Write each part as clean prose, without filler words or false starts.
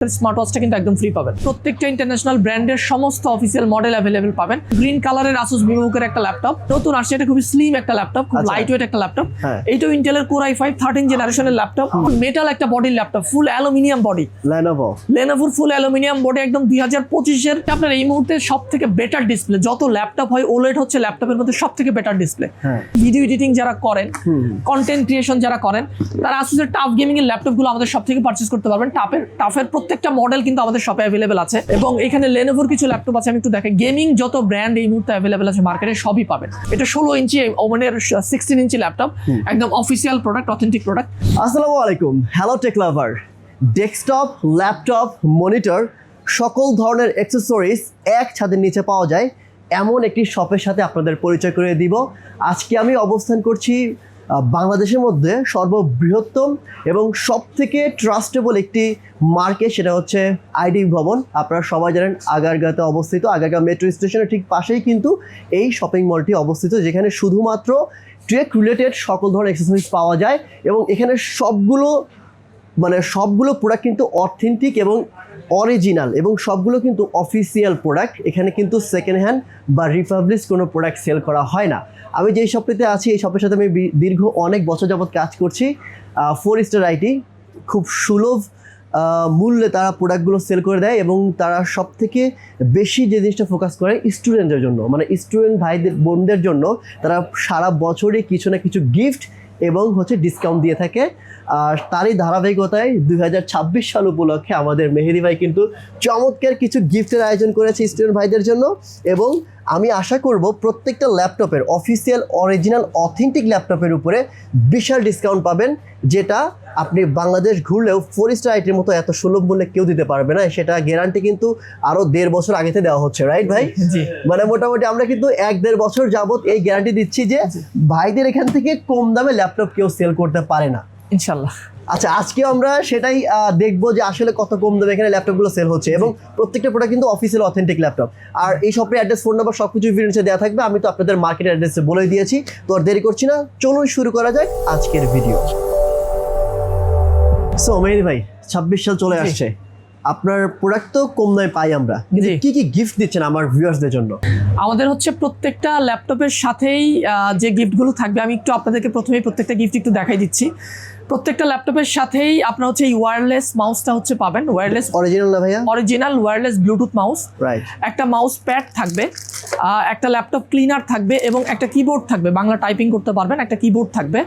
Smart ওয়াচটা কিন্তু একদম free পাবেন। প্রত্যেকটা ইন্টারন্যাশনাল ব্র্যান্ডের সমস্ত অফিসিয়াল মডেল অ্যাভেলেবেল পাবেন। গ্রিন কালারের আসুস ভিভোকের একটা ল্যাপটপ নতুন আসছে, এটা খুবই স্লিম একটা ল্যাপটপ, খুব লাইট ওয়েট একটা ল্যাপটপ। এইটাও ইন্টেলের কোর i5 13 জেনারেশনের ল্যাপটপ, মেটাল একটা বডির ল্যাপটপ, ফুল অ্যালুমিনিয়াম বডি, লেনোভোর ফুল অ্যালুমিনিয়াম বডি, একদম 2025 এর আপনার এই মুহূর্তে সব থেকে বেটার ডিসপ্লে। যত ল্যাপটপ হয় ওলেড হচ্ছে ল্যাপটপের মধ্যে সব থেকে বেটার ডিসপ্লে। ভিডিও এডিটিং যারা করেন, কন্টেন্ট ক্রিয়েশন যারা করেন, তারা আসুসের টাফ গেমিং এর ল্যাপটপগুলো আমাদের সব থেকে পারচেজ করতে পারবেন। টাফের প্রত্যেকটা মডেল কিন্তু আমাদের শপে অ্যাভেলেবেল আছে, এবং এখানে লেনোভোর কিছু ল্যাপটপ আছে, আমি একটু দেখাই। গেমিং যত ব্র্যান্ড এই মুহূর্তে অ্যাভেলেবেল আছে মার্কেটে সবই পাবেন। এটা 16 ইঞ্চি ওমেনের 16 ইঞ্চি ল্যাপটপ, একদম অফিসিয়াল প্রোডাক্ট, অথেন্টিক প্রোডাক্ট। আসসালামু আলাইকুম, হ্যালো টেক লাভার। ডেস্কটপ, ল্যাপটপ, মনিটর সকল ধরনের অ্যাক্সেসরিজ এক ছাদের নিচে পাওয়া যায় এমন একটি শপের সাথে আপনাদের পরিচয় করে দিব। আজকে আমি অবস্থান করছি বাংলাদেশের মধ্যে সর্ববৃহত্তম এবং সবথেকে ট্রাস্টেবল একটি মার্কেট, সেটা হচ্ছে আইডি ভবন। আপনারা সবাই জানেন আগারগাঁতে অবস্থিত। আগারগাঁ মেট্রো স্টেশনের ঠিক পাশেই কিন্তু এই শপিং মলটি অবস্থিত, যেখানে শুধুমাত্র টেক রিলেটেড সকল ধরনের অ্যাক্সেসরিজ পাওয়া যায়, এবং এখানে সবগুলো প্রোডাক্ট কিন্তু অথেন্টিক এবং অরিজিনাল, এবং সবগুলো কিন্তু অফিসিয়াল প্রোডাক্ট। এখানে কিন্তু সেকেন্ড হ্যান্ড বা রিফাবলিশ কোনো প্রোডাক্ট সেল করা হয় না। আমি যেই শপটিতে আছি, এই শপের সাথে আমি দীর্ঘ অনেক বছর যাবৎ কাজ করছি। 4 স্টার আইটি, খুব সুলভ মূল্যে তারা প্রোডাক্টগুলো সেল করে দেয়, এবং তারা সব থেকে বেশি যে জিনিসটা ফোকাস করে স্টুডেন্টদের জন্য, মানে স্টুডেন্ট ভাইদের বোনদের জন্য তারা সারা বছরই কিছু না কিছু গিফট এবং ডিসকাউন্ট দিয়ে থাকে। আর তারই ধারাবাহিকতায় 2026 সাল উপলক্ষে আমাদের মেহেদি ভাই কিন্তু চমৎকার কিছু গিফটের আয়োজন করেছে স্টুডেন্ট ভাইদের জন্য, এবং আমি আশা করব প্রত্যেকটা ল্যাপটপের অফিসিয়াল অরিজিনাল অথেন্টিক ল্যাপটপের উপরে বিশাল ডিসকাউন্ট পাবেন, যেটা আপনি বাংলাদেশ ঘুরলেও 4 স্টার আইটির মতো এত সুলভ মূল্যে কেউ দিতে পারবে না। সেটা গ্যারান্টি কিন্তু আরো 1.5 বছর আগেতে দেওয়া হচ্ছে, রাইট ভাই? মানে মোটামুটি আমরা কিন্তু 1-1.5 বছর যাবত এই গ্যারান্টি দিচ্ছি যে ভাইদের এখান থেকে কম দামে ল্যাপটপ কেউ সেল করতে পারে না, ইনশাল্লাহ। আচ্ছা, আজকে আমরা সেটাই দেখবো যে আসলে কত কম দামে এখানে ল্যাপটপগুলো সেল হচ্ছে, এবং প্রত্যেকটা প্রোডাক্ট কিন্তু অফিসিয়াল অথেন্টিক ল্যাপটপ। আর এই শপের অ্যাড্রেস, ফোন নাম্বার সবকিছু ভিডিওতে দেওয়া থাকবে। আমি তো আপনাদের মার্কেট অ্যাড্রেসে বলে দিয়েছি, তো আর দেরি করছি না, চলুন শুরু করা যাক আজকের ভিডিও। সো মেহেদি ভাই, 26 সাল চলে আসছে, আপনার প্রোডাক্ট তো কম দামে পাই আমরা, কি কি গিফট দিচ্ছেন আমার ভিউয়ার্সদের জন্য? আমাদের প্রত্যেকটা ল্যাপটপের সাথেই যে গিফটগুলো থাকবে, আমি একটু আপনাদেরকে প্রথমেই প্রত্যেকটা গিফট একটু দেখাই দিচ্ছি। প্রত্যেকটা ল্যাপটপের সাথেই আপনার এই ওয়্যারলেস মাউসটা পাবেন। ওয়্যারলেস অরিজিনাল না ভাইয়া? Original wireless Bluetooth mouse, right. একটা মাউস প্যাড থাকবে, একটা ল্যাপটপ ক্লিনার থাকবে, এবং একটা কিবোর্ড থাকবে, বাংলা টাইপিং করতে পারবেন, একটা কিবোর্ড থাকবে,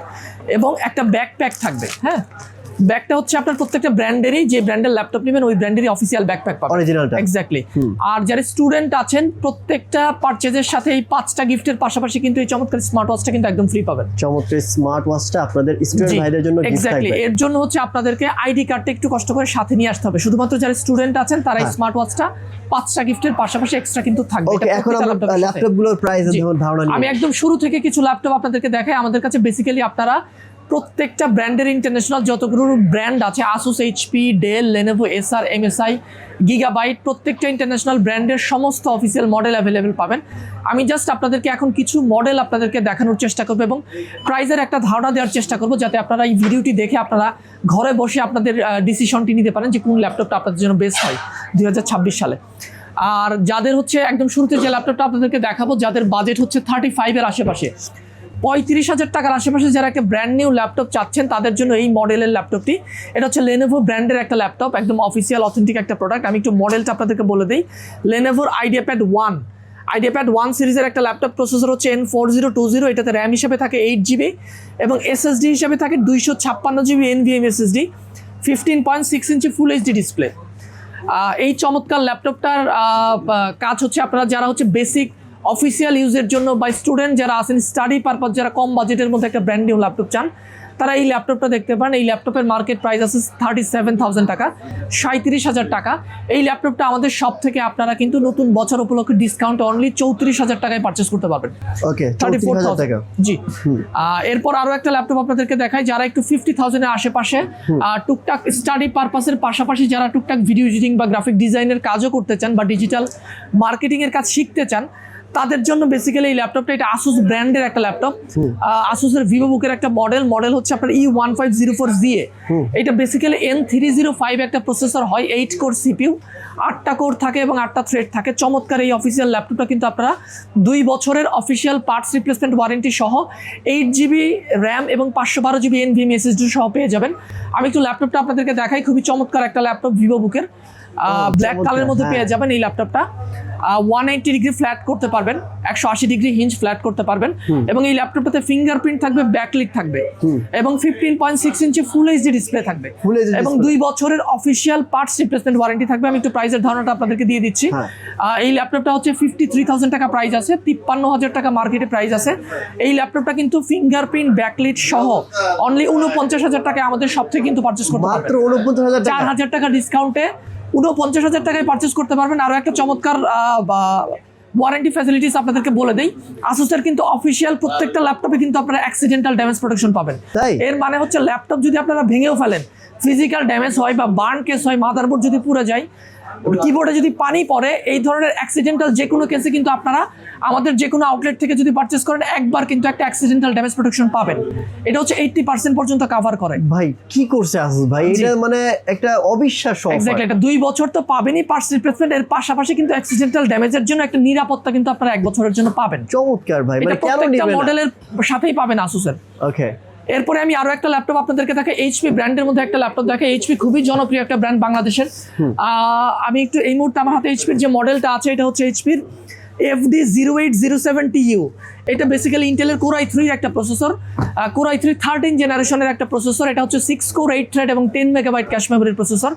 এবং একটা ব্যাকপ্যাক থাকবে। হ্যাঁ, ব্যাগটা আপনার প্রত্যেকটা ব্র্যান্ডেরই, যে ব্র্যান্ডের ল্যাপটপ নেবেন ওই ব্র্যান্ডেরই অফিসিয়াল ব্যাকপ্যাক পাবেন, অরিজিনালটা, এক্স্যাক্টলি। আর যারা স্টুডেন্ট আছেন, প্রত্যেকটা পারচেজের সাথে এই 5টা গিফটের পাশাপাশি কিন্তু এই চমৎকার স্মার্ট ওয়াচটা কিন্তু একদম ফ্রি পাবেন। চমৎকার স্মার্ট ওয়াচটা আপনাদের স্টুডেন্ট ভাইদের জন্য গিফট থাকবে, এক্স্যাক্টলি। এর জন্য আপনাদেরকে আইডি কার্ডটা একটু কষ্ট করে সাথে নিয়ে আসতে হবে। শুধুমাত্র যারা স্টুডেন্ট আছেন তারা এই স্মার্ট ওয়াচটা 5টা গিফটের পাশাপাশি এক্সট্রা কিন্তু থাকবে। ওকে, এখন আমরা ল্যাপটপগুলোর প্রাইস ধারণা নিই। আমি একদম শুরু থেকে কিছু ল্যাপটপ আপনাদেরকে দেখাই। আমাদের কাছে বেসিক্যালি আপনারা প্রত্যেকটা ব্র্যান্ডের ইন্টারন্যাশনাল যতগুলো ব্র্যান্ড আছে, Asus, HP, Dell, Lenovo, Acer, MSI, Gigabyte, প্রত্যেকটা ইন্টারন্যাশনাল ব্র্যান্ডের সমস্ত অফিসিয়াল মডেল অ্যাভেলেবেল পাবেন। আমি জাস্ট আপনাদেরকে এখন কিছু মডেল আপনাদেরকে দেখানোর চেষ্টা করবো, এবং প্রাইসের একটা ধারণা দেওয়ার চেষ্টা করবো, যাতে আপনারা এই ভিডিওটি দেখে আপনারা ঘরে বসে আপনাদের ডিসিশনটি নিতে পারেন যে কোন ল্যাপটপটা আপনাদের জন্য বেস্ট হয় 2026 সালে। আর যাদের একদম শুরুতে যে ল্যাপটপটা আপনাদেরকে দেখাবো, যাদের বাজেট 35-এর আশেপাশে, 35,000 টাকার আশেপাশে যারা একটা ব্র্যান্ড নিউ ল্যাপটপ চাচ্ছেন, তাদের জন্য এই মডেলের ল্যাপটপটি। এটা লেনোভো ব্র্যান্ডের একটা ল্যাপটপ, একদম অফিসিয়াল অথেন্টিক একটা প্রোডাক্ট। আমি একটু মডেলটা আপনাদেরকে বলে দিই। লেনোভোর আইডিয়াপ্যাড 1 সিরিজের একটা ল্যাপটপ। প্রসেসর N4020, এটাতে র্যাম হিসেবে থাকে 8GB, এবং এসএসডি হিসেবে থাকে 256GB NVMe SSD, 15.6 ইঞ্চি ফুল এইচডি ডিসপ্লে। এই চমৎকার ল্যাপটপটার কাজ আপনারা যারা বেসিক অফিসিয়াল ইউজের জন্য, বা স্টুডেন্ট যারা আছেন, স্টাডি পারপাস যারা কম বাজেটের মধ্যে একটা ব্র্যান্ড নিউ ল্যাপটপ চান, তারা এই ল্যাপটপটা দেখতে পারেন। এই ল্যাপটপের মার্কেট প্রাইস আছে 37,000 টাকা, 37,000 টাকা। এই ল্যাপটপটা আমাদের সব থেকে আপনারা কিন্তু নতুন বছর উপলক্ষে ডিসকাউন্ট অনলি 34,000 টাকায় পারচেস করতে পারবেন। ওকে, 34,000 টাকা। জি। এরপর আরো একটা ল্যাপটপ আপনাদেরকে দেখাই, যারা একটু 50,000-এর আশেপাশে টুকটাক স্টাডি পারপাসের পাশাপাশি যারা টুকটাক ভিডিও এডিটিং বা গ্রাফিক ডিজাইনের কাজও করতে চান, বা ডিজিটাল মার্কেটিং এর কাজ শিখতে চান, তাদের জন্য বেসিক্যালি এই ল্যাপটপটা, এটা আসুস ব্র্যান্ডের একটা ল্যাপটপ। আসুসের ভিভোবুকের একটা মডেল হচ্ছে আপনার E1504ZA। এটা বেসিক্যালি N305 একটা প্রসেসর হয়, 8 কোর সিপিইউ, 8টা কোর থাকে এবং 8টা থ্রেড থাকে। চমৎকার এই অফিসিয়াল ল্যাপটপটা কিন্তু আপনারা 2 বছরের অফিসিয়াল পার্টস রিপ্লেসমেন্ট ওয়ারেন্টি সহ 8GB র্যাম এবং 512GB NVMe SSD সহ পেয়ে যাবেন। আমি একটু ল্যাপটপটা আপনাদেরকে দেখাই, খুবই চমৎকার একটা ল্যাপটপ ভিভোবুকের, ব্ল্যাক কালারের মধ্যে পেয়ে যাবেন এই ল্যাপটপটা। 180 ডিগ্রি ফ্ল্যাট করতে পারবেন, 180 ডিগ্রি হিঞ্জ ফ্ল্যাট করতে পারবেন, এবং এই ল্যাপটপটাতে ফিঙ্গারপ্রিন্ট থাকবে, ব্যাকলিট থাকবে, এবং 15.6 ইঞ্চি ফুল এইচডি ডিসপ্লে থাকবে, এবং 2 বছরের অফিসিয়াল পার্টস রিপ্লেসমেন্ট ওয়ারেন্টি থাকবে। আমি একটু প্রাইসের ধারণাটা আপনাদেরকে দিয়ে দিচ্ছি। এই ল্যাপটপটা হচ্ছে 53,000 টাকা প্রাইস আছে, 53,000 টাকা মার্কেটে প্রাইস আছে। এই ল্যাপটপটা কিন্তু ফিঙ্গারপ্রিন্ট ব্যাকলিট সহ অনলি 49,000 টাকায় আমাদের সব থেকে কিন্তু পারচেস করতে পারবেন। মাত্র 49,000 টাকা, 4,000 টাকা ডিসকাউন্টে 49,000 টাকায় পারচেস করতে পারবেন। আরো একটা চমৎকার ওয়ারেন্টি ফ্যাসিলিটিস আপনাদেরকে বলে দেই, আসুসের কিন্তু অফিসিয়াল প্রত্যেকটা ল্যাপটপে কিন্তু আপনারা অ্যাক্সিডেন্টাল ড্যামেজ প্রোটেকশন পাবেন। এর মানে হচ্ছে ল্যাপটপ যদি আপনারা ভেঙেও ফেলেন, ফিজিক্যাল ড্যামেজ হয় বা বার্ন কেস হয়, মাদারবোর্ড যদি পুড়ে যায়, কিবোর্ডে যদি পানি পড়ে, এই ধরনের অ্যাক্সিডেন্টাল যে কোনো কেসে কিন্তু আপনারা আমাদের যে কোনো আউটলেট থেকে যদি পারচেস করেন, একবার কিন্তু একটা অ্যাক্সিডেন্টাল ড্যামেজ প্রোটেকশন পাবেন। এটা হচ্ছে 80% পর্যন্ত কভার করে। ভাই কি করছে আসুস ভাই, এটা মানে একটা অবিশ্বাস্য অফার। এক্স্যাক্টলি, এটা 2 বছর তো পাবেনই পার্টস রিপ্লেসমেন্ট, এর পাশাপাশি কিন্তু অ্যাক্সিডেন্টাল ড্যামেজের জন্য একটা নিরাপত্তা কিন্তু আপনারা 1 বছরের জন্য পাবেন। চমৎকার ভাই, এটা মানে কেন প্রত্যেকটা নেবেন? মডেলের সাথেই পাবেন আসুসের। ওকে, এরপরে আমি আরো একটা ল্যাপটপ আপনাদেরকে দেখে, এইচপি ব্র্যান্ডের মধ্যে একটা ল্যাপটপ দেখে। এইচপি খুবই জনপ্রিয় একটা ব্র্যান্ড বাংলাদেশের। আমি একটু এই মুহূর্তে আমার হাতে এইচপির যে মডেলটা আছে, এটা হচ্ছে এইচপির FD0807TU। এটা বেসিক্যালি ইন্টেলের কোর i3 এর একটা প্রসেসর, কোর i3 13 জেনারেশনের একটা প্রসেসর। এটা হচ্ছে 6 কোর 8 থ্রেড এবং 10 মেগাবাইট ক্যাশ মেমোরির প্রসেসর,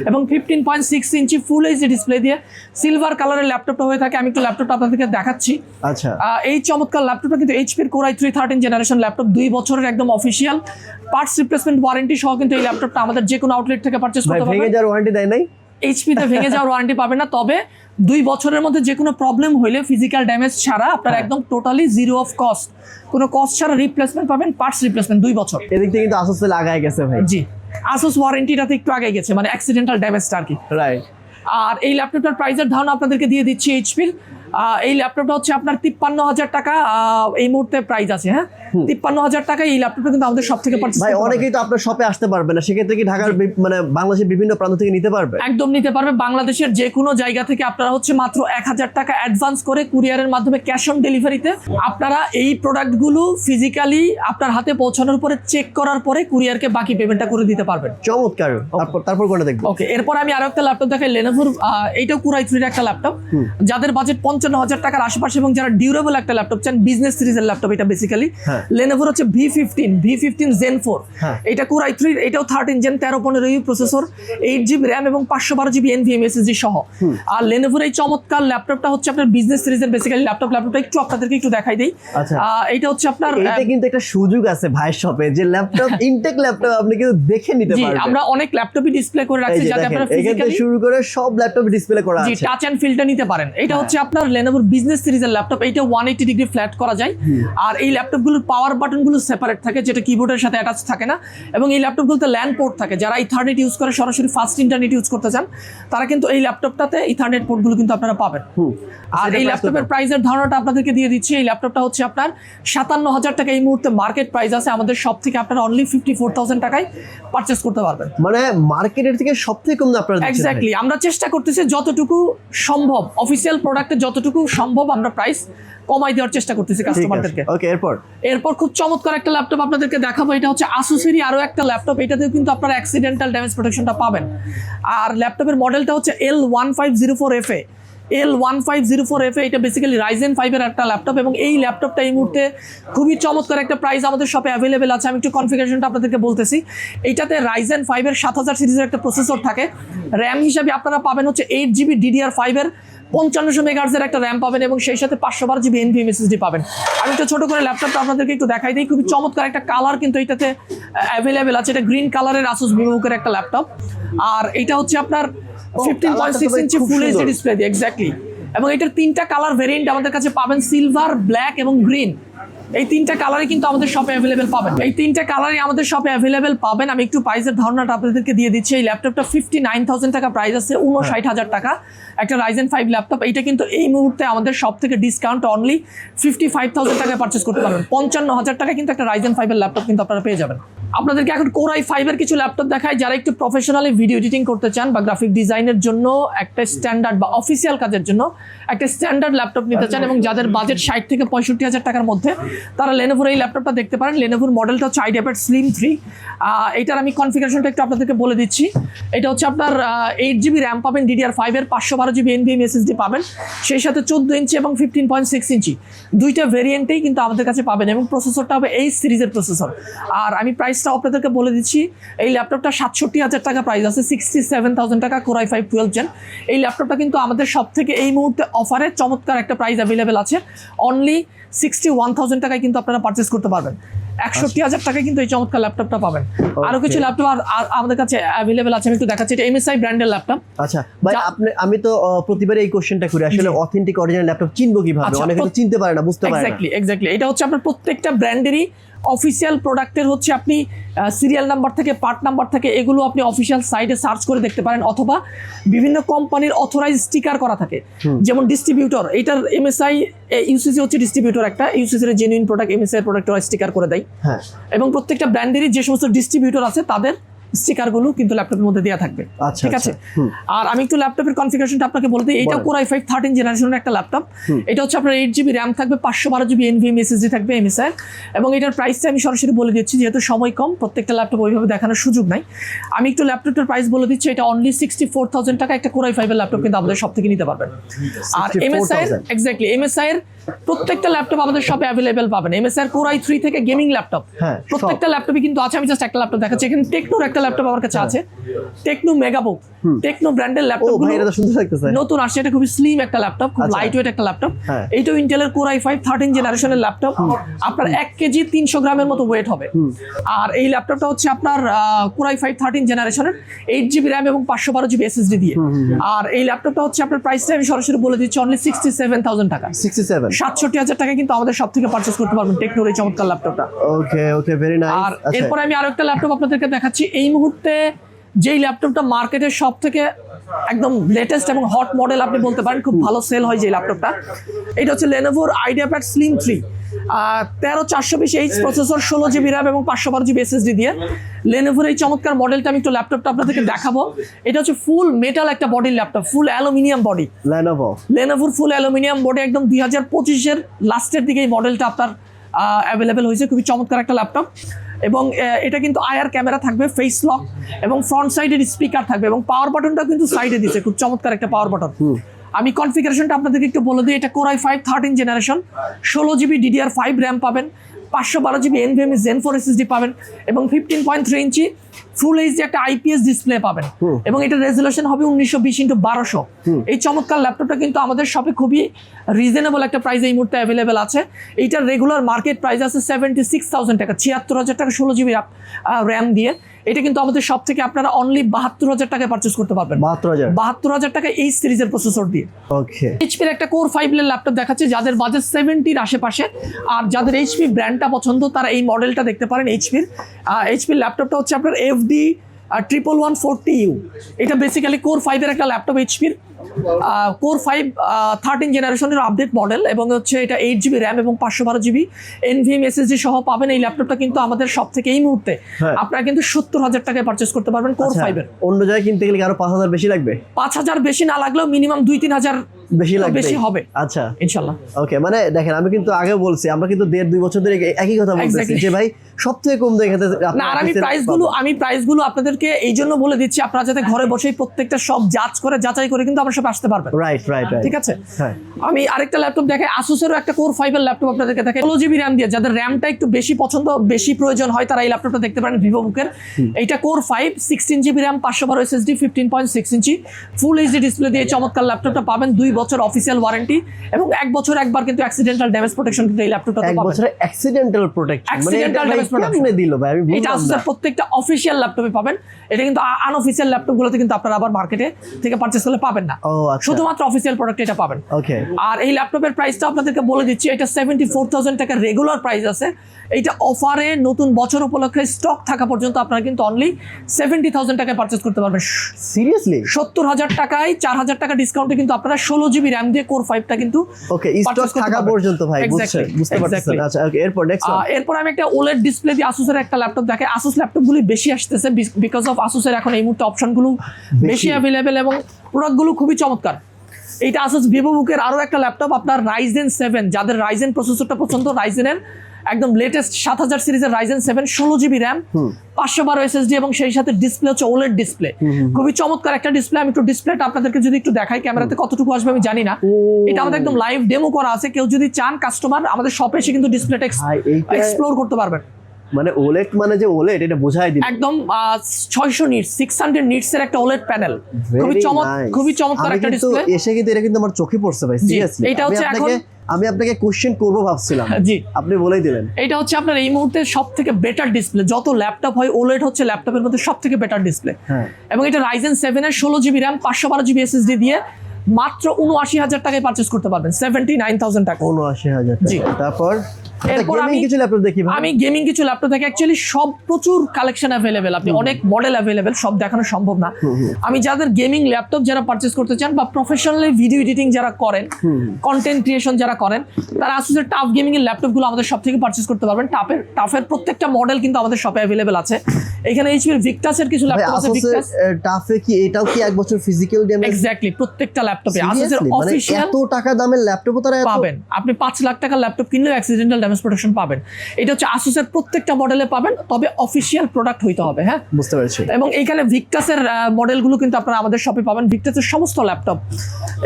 এবং 15.6 ইঞ্চি ফুল এইচডি ডিসপ্লে দিয়ে সিলভার কালারের ল্যাপটপটা হয়ে থাকে। আমি একটু ল্যাপটপটা আপনাদেরকে দেখাচ্ছি। আচ্ছা, এই চমৎকার ল্যাপটপটা কিন্তু এইচপির কোর i3 13 জেনারেশন ল্যাপটপ, 2 বছরের একদম অফিসিয়াল পার্টস রিপ্লেসমেন্ট ওয়ারেন্টি সহ কিন্তু এই ল্যাপটপটা আমাদের যে কোনো আউটলেট থেকে পারচেজ করতে পারবেন। ভেঙে যাওয়ার ওয়ারেন্টি দেয় নাই? এইচপিতে ভেঙে যাওয়ার ওয়ারেন্টি পাবেন না, তবে 2 বছরের মধ্যে যে কোনো প্রবলেম হইলে ফিজিক্যাল ড্যামেজ ছাড়া আপনারা একদম টোটালি জিরো অফ কস্ট, কোনো কস্ট ছাড়া রিপ্লেসমেন্ট পাবেন, পার্টস রিপ্লেসমেন্ট 2 বছর। এদিক থেকে কিন্তু আসুস লাগায় গেছে ভাই। জি, আসুস ওয়ারেন্টিটাতে একটু আগে গেছে, মানে অ্যাক্সিডেন্টাল ড্যামেজটা আর কি। রাইট। আর এই ল্যাপটপটার প্রাইসের ধারণা আপনাদেরকে দিয়ে দিচ্ছি এইচপির। এই ল্যাপটপটা হচ্ছে আপনার 53,000 টাকা এই মুহূর্তে প্রাইস আছে। হ্যাঁ, 53,000 টাকা এই ল্যাপটপটা কিন্তু আমাদের সব থেকে পারচেজ ভাই করতে পারবেন। অনেকেই তো আপনার শপে আসতে পারবে না, সেক্ষেত্রে কি ঢাকার মানে বাংলাদেশের বিভিন্ন প্রান্ত থেকে নিতে পারবে? একদম নিতে পারবে, বাংলাদেশের যে কোনো জায়গা থেকে আপনারা হচ্ছে মাত্র 1,000 টাকা অ্যাডভান্স করে কুরিয়ারের মাধ্যমে ক্যাশ অন ডেলিভারিতে আপনারা এই প্রোডাক্টগুলো ফিজিক্যালি আপনার হাতে পৌঁছানোর পরে চেক করার পরে কুরিয়ারকে বাকি পেমেন্টটা করে দিতে পারবেন। চমৎকার। তারপর কোনটা দেখবো? ওকে, এরপর আমি আরো একটা ল্যাপটপ দেখাই, লেনোভোর। এইটাও কোর i3 এর একটা ল্যাপটপ, যাদের বাজেট 55,000 টাকার আশেপাশে এবং যারা ডিউরেবল একটা ল্যাপটপ চান, বিজনেস সিরিজের ল্যাপটপ এটা বেসিক্যালি। লেনোভোর হচ্ছে V15 Zen 4। এটা কোর i3, এটাও 13 gen 1315U processor, 8GB RAM এবং 512GB NVMe SSD সহ। আর লেনোভোর এই চমৎকার ল্যাপটপটা হচ্ছে আপনার বিজনেস সিরিজের বেসিক্যালি ল্যাপটপটা একটু আপনাদেরকে একটু দেখাই দেই। এটা হচ্ছে আপনার, এটা কিন্তু একটা সুযোগ আছে ভাই শপে, যে ল্যাপটপ ইনটেক ল্যাপটপ আপনি কিন্তু দেখে নিতে পারবেন। আমরা অনেক ল্যাপটপই ডিসপ্লে করে রাখছি যাতে আপনারা ফিজিক্যালি শুরু করে সব ল্যাপটপ ডিসপ্লে করা আছে। জি, টাচ এন্ড ফিলটা নিতে পারেন। এটা হচ্ছে আপনার লেনোভোর বিজনেস সিরিজের ল্যাপটপ, এইটা 180 ডিগ্রি ফ্ল্যাট করা যায়। আর এই ল্যাপটপগুলোর পাওয়ার বাটনগুলো সেপারেট থাকে, যেটা কিবোর্ডের সাথে অ্যাটাচ থাকে না, এবং এই ল্যাপটপগুলোতে ল্যান্ড পোর্ট থাকে। যারা ইথারনেট ইউজ করে, সরাসরি ফাস্ট ইন্টারনেট ইউজ করতে চান, তারা কিন্তু এই ল্যাপটপটাতে ইথারনেট পোর্টগুলো কিন্তু আপনারা পাবেন। আর এই ল্যাপটপের প্রাইসের ধারণাটা আপনাদেরকে দিয়ে দিচ্ছি। এই ল্যাপটপটা হচ্ছে আপনার 57,000 টাকা এই মুহূর্তে মার্কেট প্রাইস আছে, আমাদের সব থেকে আপনারা অনলি 54,000 টাকায় পারচেস করতে পারবেন। মানে মার্কেটের থেকে সবথেকে কম আপনারা দিচ্ছেন। এক্স্যাক্টলি, আমরা চেষ্টা করতেছি যতটুকু সম্ভব, অফিসিয়াল প্রোডাক্টে যতটুকু সম্ভব আমরা প্রাইস কমাই দেওয়ার চেষ্টা করতেছি কাস্টমারদেরকে। ওকে, এরপর খুব চমৎকার একটা ল্যাপটপ আপনাদেরকে দেখাবো। এটা হচ্ছে আসুসেরই আরো একটা ল্যাপটপ, এটাতেও কিন্তু আপনারা অ্যাক্সিডেন্টাল ড্যামেজ প্রোটেকশনটা পাবেন। আর ল্যাপটপের মডেলটা হচ্ছে L1504FA। L1504FA, এটা বেসিক্যালি Ryzen 5 এর একটা ল্যাপটপ, এবং এই ল্যাপটপটা এই মুহূর্তে খুবই চমৎকার একটা প্রাইস আমাদের শপে অ্যাভেলেবেল আছে। আমি একটু কনফিগারেশনটা আপনাদেরকে বলতেছি। এইটাতে Ryzen 5 এর 7000 সিরিজের একটা প্রসেসর থাকে। র্যাম হিসাবে আপনারা পাবেন হচ্ছে 8GB DDR5 এর 5500 মেগাহার্টজের একটা র্যাম পাবেন, এবং সেই সাথে 512GB NVMe SSD পাবেন। আমি একটু ছোট করে ল্যাপটপটা আপনাদেরকে একটু দেখাই দিই। খুবই চমৎকার একটা কালার কিন্তু এটাতে অ্যাভেলেবেল আছে, এটা গ্রিন কালারের আসুস ভিভোবুকের একটা ল্যাপটপ। আর এটা হচ্ছে আপনার 15.6 ইঞ্চি ফুল এইচডি ডিসপ্লে দিয়ে, এক্স্যাক্টলি। এবং এটার 3টা কালার ভেরিয়েন্ট আমাদের কাছে পাবেন, সিলভার, ব্ল্যাক এবং গ্রিন। এই তিনটা কালারই কিন্তু আমাদের শপে অ্যাভেলেবেল পাবেন। এই তিনটা কালারই আমাদের শপে অ্যাভেলেবেল পাবেন। আমি একটু প্রাইসের ধারণাটা আপনাদেরকে দিয়ে দিচ্ছি। এই ল্যাপটপটা 59,000 টাকা প্রাইস আছে, 59,000 টাকা একটা Ryzen 5 ল্যাপটপ। এইটা কিন্তু এই মুহূর্তে আমাদের সব থেকে ডিসকাউন্ট অনলি 55,000 টাকায় পারচেস করতে পারবেন। 55,000 টাকা কিন্তু একটা Ryzen 5 এর ল্যাপটপ কিন্তু আপনারা পেয়ে যাবেন। আপনাদেরকে এখন Core i5 এর কিছু ল্যাপটপ দেখাই, যারা একটু প্রফেশনালি ভিডিও এডিটিং করতে চান বা গ্রাফিক ডিজাইনের জন্য একটা স্ট্যান্ডার্ড বা অফিসিয়াল কাজের জন্য একটা স্ট্যান্ডার্ড ল্যাপটপ নিতে চান এবং যাদের বাজেট 60 থেকে 65,000 টাকার মধ্যে, তারা লেনোভোর এই ল্যাপটপটা দেখতে পারেন। লেনোভোর মডেলটা হচ্ছে IdeaPad Slim 3। এটার আমি কনফিগারেশনটা একটু আপনাদেরকে বলে দিচ্ছি। এটা হচ্ছে আপনার 8GB র্যাম পাবেন DDR5 এর, 512GB NVMe SSD পাবেন, সেই সাথে 14 ইঞ্চি এবং 15.6 ইঞ্চি দুইটা ভেরিয়েন্টেই কিন্তু আমাদের কাছে পাবেন এবং প্রসেসরটা হবে এই সিরিজের প্রসেসর। আর আমি প্রাইসটা আপনাদেরকে বলে দিচ্ছি, এই ল্যাপটপটা 67,000 টাকা প্রাইস আছে, 67,000 টাকা Core i5 12 Gen। এই ল্যাপটপটা কিন্তু আমাদের সব থেকে এই মুহূর্তে অফারে চমৎকার একটা প্রাইস অ্যাভেলেবেল আছে, অনলি 61,000 টাকায় কিন্তু আপনারা পারচেস করতে পারবেন। 61,000 টাকায় কিন্তু এই চমৎকার ল্যাপটপটা পাবেন। আরো কিছু ল্যাপটপ আমাদের কাছে অ্যাভেলেবেল আছে, আমি একটু দেখাচ্ছি। এটা MSI ব্র্যান্ডের ল্যাপটপ। আচ্ছা ভাই, আমি তো প্রতিবারে এই কোশ্চেনটা করি, আসলে অথেন্টিক অরিজিনাল ল্যাপটপ চিনবো কিভাবে? অনেকে তো চিনতে পারে না, বুঝতে পারে না। এক্স্যাক্টলি এটা হচ্ছে আপনার প্রত্যেকটা ব্র্যান্ডেরই অফিসিয়াল প্রোডাক্টের হচ্ছে আপনি সিরিয়াল নাম্বার থেকে পার্ট নাম্বার থেকে এগুলো আপনি অফিসিয়াল সাইটে সার্চ করে দেখতে পারেন, অথবা বিভিন্ন কোম্পানির অথরাইজ স্টিকার করা থাকে, যেমন ডিস্ট্রিবিউটর। এটার MSI ইউসিসি হচ্ছে ডিস্ট্রিবিউটর, একটা ইউসিসির জেনুইন প্রোডাক্ট MSI প্রোডাক্ট ওরা স্টিকার করে দেয়। হ্যাঁ, এবং প্রত্যেকটা ব্র্যান্ডেরই যে সমস্ত ডিস্ট্রিবিউটর আছে তাদের স্টিকারগুলো কিন্তু ল্যাপটপের মধ্যে দেওয়া থাকবে। ঠিক আছে। আর আমি একটু ল্যাপটপের কনফিগারেশনটা আপনাকে বলে দিই। এটা Core i5 13 জেনারেশনের একটা ল্যাপটপ। এটা হচ্ছে আপনার 8GB র্যাম থাকবে, 512GB NVMe SSD থাকবে MSI, এবং এটার প্রাইসটা আমি সরাসরি বলে দিচ্ছি, যেহেতু সময় কম প্রত্যেকটা ল্যাপটপ ওইভাবে দেখানোর সুযোগ নাই। আমি একটু ল্যাপটপটার প্রাইস বলে দিচ্ছি। এটা অনলি 64,000 টাকা একটা Core i5 এর ল্যাপটপ কিন্তু আমাদের সব থেকে নিতে পারবেন। আর MSI এর প্রত্যেকটা ল্যাপটপ আমাদের শপে অ্যাভেলেবেল পাবেন। MSI এর Core i3 থেকে গেমিং ল্যাপটপ প্রত্যেকটা ল্যাপটপই কিন্তু আছে। আমি জাস্ট একটা ল্যাপটপ দেখাচ্ছি। এখানে টেকনোর একটা ল্যাপটপ আমার কাছে আছে, টেকনো মেগাবুক, টেকনো ব্র্যান্ডের ল্যাপটপ। ভাই এটা তো সুন্দর লাগতেছে, নতুন আসছে, এটা খুবই স্লিম একটা ল্যাপটপ, খুব লাইট ওয়েট একটা ল্যাপটপ। এইটাও ইন্টেলের Core i5 13 জেনারেশনের ল্যাপটপ। আপনার 1 কেজি 300 গ্রামের মতো ওয়েট হবে। আর এই ল্যাপটপটা হচ্ছে আপনার Core i5 13 জেনারেশনের 8GB র্যাম এবং 512GB SSD দিয়ে। আর এই ল্যাপটপটা হচ্ছে আপনার প্রাইসটা আমি সরাসরি বলে দিচ্ছি, অনলি 67,000 টাকা। 67,000 টাকা কিন্তু আমাদের সব থেকে পারচেস করতে পারবেন টেকনোর এই চমৎকার ল্যাপটপটা। Okay very nice. আর এরপরে আমি আরেকটা ল্যাপটপ আপনাদেরকে দেখাচ্ছি। এই মুহূর্তে যেই ল্যাপটপটা মার্কেটের সব থেকে একদম লেটেস্ট এবং হট মডেল আপনি বলতে পারেন, খুব ভালো সেল হয় যে ল্যাপটপটা, এটা হচ্ছে লেনোভোর IdeaPad Slim 3। 13420H processor, 16GB RAM এবং 512GB SSD দিয়ে লেনোভোর এই চমৎকার মডেলটা আমি একটু ল্যাপটপটা আপনাদেরকে দেখাবো। এটা হচ্ছে ফুল মেটাল একটা বডির ল্যাপটপ, ফুল অ্যালুমিনিয়াম বডি। লেনোভোর ফুল অ্যালুমিনিয়াম বডি, একদম 2025-এর লাস্টের দিকে এই মডেলটা আপনার অ্যাভেলেবেল হয়েছে। খুবই চমৎকার একটা ল্যাপটপ, এবং এটা কিন্তু IR ক্যামেরা থাকবে, ফেস লক, এবং ফ্রন্ট সাইডের স্পিকার থাকবে, এবং পাওয়ার বাটনটাও কিন্তু সাইডে দিচ্ছে, খুব চমৎকার একটা পাওয়ার বাটন। আমি কনফিগারেশনটা আপনাদেরকে একটু বলে দিই। এটা Core i5 13 generation, 16GB DDR5 RAM পাবেন, 512GB NVMe Zen 4 SSD পাবেন, এবং 15.3 ইঞ্চি ফুল এইচডি একটা IPS ডিসপ্লে পাবেন, এবং এটার রেজুলেশন হবে 1920x1200। এই চমৎকার ল্যাপটপটা কিন্তু আমাদের শপে খুবই রিজনেবল একটা প্রাইস এই মুহূর্তে অ্যাভেলেবেল আছে। এইটার রেগুলার মার্কেট প্রাইস আছে 76,000 টাকা, 76,000 টাকা 16GB র্যাম দিয়ে। এটা কিন্তু আমাদের সব থেকে আপনারা অনলি 72,000 টাকায় পারচেস করতে পারবেন। 72,000 টাকা এই সিরিজের প্রসেসর দিয়ে। এইচপির একটা Core 5 এর ল্যাপটপ দেখাচ্ছে, যাদের বাজেট 70-র আশেপাশে, আর যাদের এইচপি ব্র্যান্ডটা পছন্দ তারা এই মডেলটা দেখতে পারেন। এইচপির ল্যাপটপটা হচ্ছে আপনার FD 1140U। এটা বেসিক্যালি Core 5 এর একটা ল্যাপটপ, এইচপির Core 5 13 জেনারেশনের আপডেট মডেল, এবং হচ্ছে এটা 8GB র্যাম এবং 512GB NVMe SSD সহ পাবেন। এই ল্যাপটপটা কিন্তু আমাদের সব থেকে এই মুহূর্তে আপনারা কিন্তু 70,000 টাকায় পারচেস করতে পারবেন Core 5 এর। অন্য জায়গায় কিনতে গেলে আরো 5,000 বেশি লাগবে? 5,000 বেশি না লাগলেও মিনিমাম 2-3 হাজার বেশি হবে। আচ্ছা, ইনশাআল্লাহ। ওকে, মানে দেখেন আমি কিন্তু আগে বলছি, আমরা কিন্তু 1.5-2 বছর ধরে একই কথা বলতেছি যে ভাই সবথেকে কম দেখাতে না। আর আমি প্রাইসগুলো আপনাদেরকে এই জন্য বলে দিচ্ছি, আপনারা যাতে ঘরে বসেই প্রত্যেকটা সব যাচাই করে কিন্তু আমার সাথে আসতে পারবেন। রাইট। ঠিক আছে। আমি আরেকটা ল্যাপটপ দেখাই, Asus-এরও একটা Core 5 এর ল্যাপটপ আপনাদেরকে দেখাই, 16GB র্যাম দিয়ে। যাদের র্যামটা একটু বেশি পছন্দ, বেশি প্রয়োজন হয়, তারা এই ল্যাপটপটা দেখতে পারেন, ভিভোবুকের। এইটা Core 5 16GB র্যাম 512 SSD 15.6 ইঞ্চি ফুল এইচডি ডিসপ্লে দিয়ে চমৎকার ল্যাপটপটা পাবেন। 2 বছর অফিসিয়াল ওয়ারেন্টি এবং 1 বছর একবার কিন্তু অ্যাক্সিডেন্টাল ড্যামেজ প্রোটেকশন কিন্তু এই ল্যাপটপটা 1 পাবেন। বছরে অ্যাক্সিডেন্টাল প্রোটেকশন মানে Accidental এটা damage protection। কেমনে দিল ভাই আমি এটা বুঝলাম আসুসের না। প্রত্যেকটা অফিসিয়াল ল্যাপটপে পাবেন, এটা কিন্তু আনঅফিসিয়াল ল্যাপটপগুলোতে কিন্তু আপনারা আবার মার্কেটে থেকে পারচেজ করলে পাবেন না, ও আচ্ছা শুধুমাত্র অফিসিয়াল প্রোডাক্ট এটা পাবেন। ওকে আর এই ল্যাপটপের প্রাইসটা আপনাদেরকে বলে দিচ্ছি, এটা 74,000 টাকা রেগুলার প্রাইস আছে। এইটা অফারে নতুন বছর উপলক্ষে স্টক থাকা পর্যন্ত আপনারা কিন্তু অনলি 70,000 টাকায় পারচেজ করতে পারবেন। সিরিয়াসলি 70,000 টাকায় 4,000 টাকা ডিসকাউন্টে কিন্তু আপনারা 16 জিবি র্যাম দিয়ে কোর 5টা কিন্তু ওকে স্টক purchase করতে থাকা পারবেন। পর্যন্ত ভাই Exactly, বুঝতে পারছেন। exactly। আচ্ছা ওকে এরপর নেক্সট এরপর আমি একটা ওলেড ডিসপ্লে দিয়ে আসুসের একটা ল্যাপটপ দেখে। আসুস ল্যাপটপগুলি বেশি আসতেছে বিকজ অফ আসুসের এখন এই মুহূর্তে অপশনগুলো বেশি অ্যাভেলেবেল এবং প্রোডাক্টগুলো খুবই চমৎকার। এইটা আসুস ভিভোবুকের আরো একটা ল্যাপটপ, আপনার রাইজেন 7, যাদের রাইজেন প্রসেসরটা পছন্দ, রাইজেনের একদম লেটেস্ট 7000 সিরিজের রাইজেন 7 16 জিবি র্যাম 512 এসএসডি এবং সেই সাথে ডিসপ্লে হচ্ছে ওলেড ডিসপ্লে, খুবই চমৎকার একটা ডিসপ্লে। আমি একটু ডিসপ্লেটা আপনাদেরকে যদি একটু দেখাই, ক্যামেরাতে কতটুকু আসবে আমি জানি না, এটা আমাদের একদম লাইভ ডেমো করা আছে। কেউ যদি চান কাস্টমার আমাদের শপে এসে কিন্তু ডিসপ্লেটা এক্সপ্লোর করতে পারবেন। মানে ওলেড মানে যে ওলেড এটা বোঝাই দিল একদম 600 নিটস 600 নিটস এর একটা ওলেড প্যানেল, খুবই চমৎকার একটা ডিসপ্লে। এসে কিন্তু এটা কিন্তু আমার চোখে পড়ছে ভাই সিরিয়াসলি। এটা হচ্ছে এখন আমি আপনাকে কোশ্চেন করব ভাবছিলাম, জি আপনি বলেই দিলেন। এটা হচ্ছে আপনার এই মুহূর্তে সবথেকে বেটার ডিসপ্লে, যত ল্যাপটপ হয় ওলেড হচ্ছে ল্যাপটপের মধ্যে সবথেকে বেটার ডিসপ্লে। এবং এটা রাইজেন 7 এর 16 জিবি র্যাম 512 জিবি এসএসডি দিয়ে মাত্র 79,000 টাকায় পারচেজ করতে পারবেন, 79,000 টাকা। 79,000 জি। তারপর এরপর আমি কিছু ল্যাপটপ দেখি ভাই। আমি গেমিং কিছু ল্যাপটপ দেখি, অ্যাকচুয়ালি সব প্রচুর কালেকশন অ্যাভেলেবেল, আপনি অনেক মডেল অ্যাভেলেবেল, সব দেখানো সম্ভব না। আমি যাদের গেমিং ল্যাপটপ যারা পারচেজ করতে চান বা প্রফেশনালি ভিডিও এডিটিং যারা করেন, কন্টেন্ট ক্রিয়েশন যারা করেন, তারা আসলে টাফ গেমিং এর ল্যাপটপগুলো আমাদের সব থেকে পারচেজ করতে পারবেন। টাফের প্রত্যেকটা মডেল কিন্তু আমাদের শপে অ্যাভেলেবেল আছে। এখানে এইচপি ভিক্টাসের কিছু ভাই ল্যাপটপ আছে, আসলে ভিক্টাস টাফে কি এটাও কি 1 বছর ফিজিক্যাল ড্যামেজ? এক্স্যাক্টলি প্রত্যেকটা ল্যাপটপে আসুসের অফিশিয়াল এত টাকা দামের ল্যাপটপও তারা পাবেন। আপনি 5 লাখ টাকার ল্যাপটপ কিনলেও অ্যাক্সিডেন্টাল ড্যামেজ প্রোটেকশন পাবেন। এটা হচ্ছে আসুসের প্রত্যেকটা মডেলে পাবেন, তবে অফিশিয়াল প্রোডাক্ট হইতে হবে। হ্যাঁ বুঝতে পারছি। এবং এইখানে ভিক্টাসের মডেলগুলো কিন্তু আপনারা আমাদের শপে পাবেন, ভিক্টাসের সমস্ত ল্যাপটপ।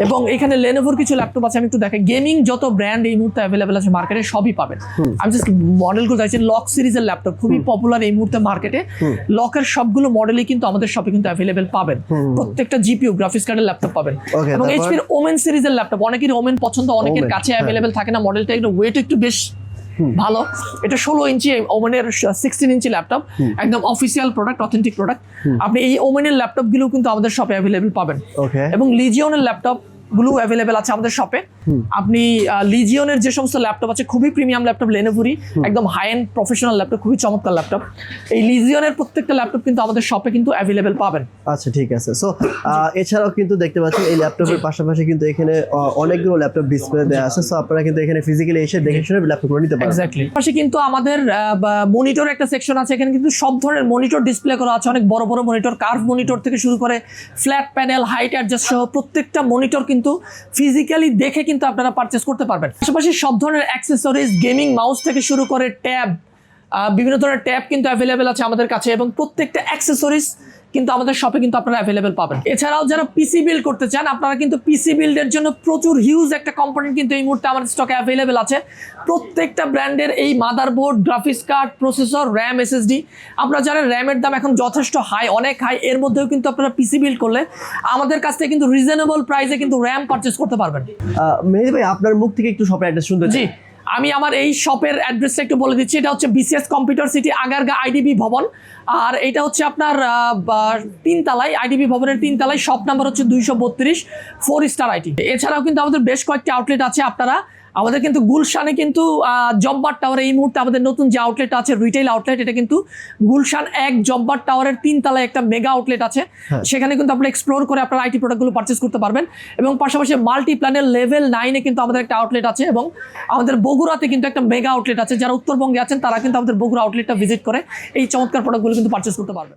এবং এখানে লেনোভোর কিছু ল্যাপটপ আছে, আমি একটু দেখাই। গেমিং যত ব্র্যান্ড এই মুহূর্তে অ্যাভেলেবেল আছে মার্কেটে সবই পাবেন। আমি জাস্ট মডেলগুলো চাইছি। লক সিরিজের ল্যাপটপ খুবই পপুলার এই মুহূর্তে মার্কেটে, লকের সবগুলো মডেলই কিন্তু আমাদের শপে কিন্তু অ্যাভেলেবেল পাবেন। প্রত্যেকটা জিপিইউ গ্রাফিক্স কার্ডের ল্যাপটপ পাবেন। এবং এইচপির ওমেন সিরিজের ল্যাপটপ, অনেকের ওমেন পছন্দ, অনেকের কাছে অ্যাভেলেবেল থাকে না, মডেলটা একটু ওয়েট একটু বেশ ভালো। এটা 16 ইঞ্চি ওমেনের 16 ইঞ্চি ল্যাপটপ, একদম অফিসিয়াল প্রোডাক্ট, অথেন্টিক প্রোডাক্ট। আপনি এই ওমেনের ল্যাপটপ গুলো কিন্তু আমাদের শপে অ্যাভেলেবেল পাবেন। এবং লিজিয়নের ল্যাপটপ গুলো অ্যাভেলেবেল আছে আমাদের শপে। আপনি লিজিয়নের যে সমস্ত ল্যাপটপ আছে খুবই প্রিমিয়াম ল্যাপটপ, লেনোভোরই একদম হাই এন্ড প্রফেশনাল ল্যাপটপ, খুবই চমৎকার ল্যাপটপ। এই লিজিয়নের প্রত্যেকটা ল্যাপটপ কিন্তু আমাদের শপে কিন্তু অ্যাভেলেবেল পাবেন। আচ্ছা ঠিক আছে। সো এছাড়াও কিন্তু দেখতে পাচ্ছেন এই ল্যাপটপের পাশাপাশি কিন্তু এখানে অনেকগুলো ল্যাপটপ ডিসপ্লে দেওয়া আছে। সো আপনারা কিন্তু এখানে ফিজিক্যালি এসে দেখে শুনে ল্যাপটপগুলো নিতে পারেন। এক্স্যাক্টলি। পাশে কিন্তু আমাদের মনিটর একটা সেকশন আছে, এখানে কিন্তু সব ধরনের মনিটর ডিসপ্লে করা আছে, অনেক বড় বড় মনিটর, কার্ভ মনিটর থেকে শুরু করে ফ্ল্যাট প্যানেল, হাইট অ্যাডজাস্ট সহ প্রত্যেকটা মনিটর কিন্তু ফিজিক্যালি দেখে কিন্তু আপনারা পারচেজ করতে পারবেন। পাশাপাশি সব ধরনের অ্যাক্সেসরিজ, গেমিং মাউস থেকে শুরু করে ট্যাব, বিভিন্ন ধরনের ট্যাব কিন্তু অ্যাভেলেবেল আছে আমাদের কাছে, এবং প্রত্যেকটা অ্যাক্সেসরিজ কিন্তু আমাদের শপে কিন্তু আপনারা অ্যাভেলেবেল পাবেন। এছাড়াও যারা পিসি বিল্ড করতে চান, আপনারা কিন্তু পিসি বিল্ডের জন্য প্রচুর হিউজ একটা কম্পোনেন্ট কিন্তু এই মুহূর্তে আমাদের স্টকে অ্যাভেলেবেল আছে। প্রত্যেকটা ব্র্যান্ডের এই motherboard, graphics card, processor, RAM, SSD, আপনারা জানেন র্যামের দাম এখন যথেষ্ট হাই, অনেক হাই। এর মধ্যেও কিন্তু আপনারা পিসি বিল্ড করলে আমাদের কাছ থেকে কিন্তু রিজনেবল প্রাইসে কিন্তু র্যাম পারচেজ করতে পারবেন। মেহেদী ভাই আপনার মুখ থেকে একটু শপের অ্যাড্রেস শুনতে চাই। জি, আমি আমার এই শপের অ্যাড্রেসটা একটু বলে দিচ্ছি। এটা হচ্ছে BCS computer city, Agargaon IDB ভবন। আর এটা হচ্ছে আপনার 3 তলায়, আইডিবি ভবনের 3 তলায়। শপ নাম্বার হচ্ছে 232, 4 স্টার আইটি। এছাড়াও কিন্তু আমাদের বেশ কয়েকটি আউটলেট আছে। আপনারা আমাদের কিন্তু গুলশানে কিন্তু জব্বার টাওয়ারে এই মুহূর্তে আমাদের নতুন যে আউটলেট আছে, রিটেইল আউটলেট, এটা কিন্তু গুলশান 1 জব্বার টাওয়ারের 3 তলায় একটা মেগা আউটলেট আছে। সেখানে কিন্তু আপনারা এক্সপ্লোর করে আপনারা আইটি প্রোডাক্টগুলো পারচেজ করতে পারবেন। এবং পাশাপাশি মাল্টিপ্ল্যানের লেভেল 9-এ কিন্তু আমাদের একটা আউটলেট আছে, এবং আমাদের বগুড়াতে কিন্তু একটা মেগা আউটলেট আছে। যারা উত্তরবঙ্গে আছেন তারা কিন্তু আমাদের বগুড়া আউটলেটটা ভিজিট করে এই চমৎকার প্রোডাক্টগুলো কিন্তু পারচেজ করতে পারবেন।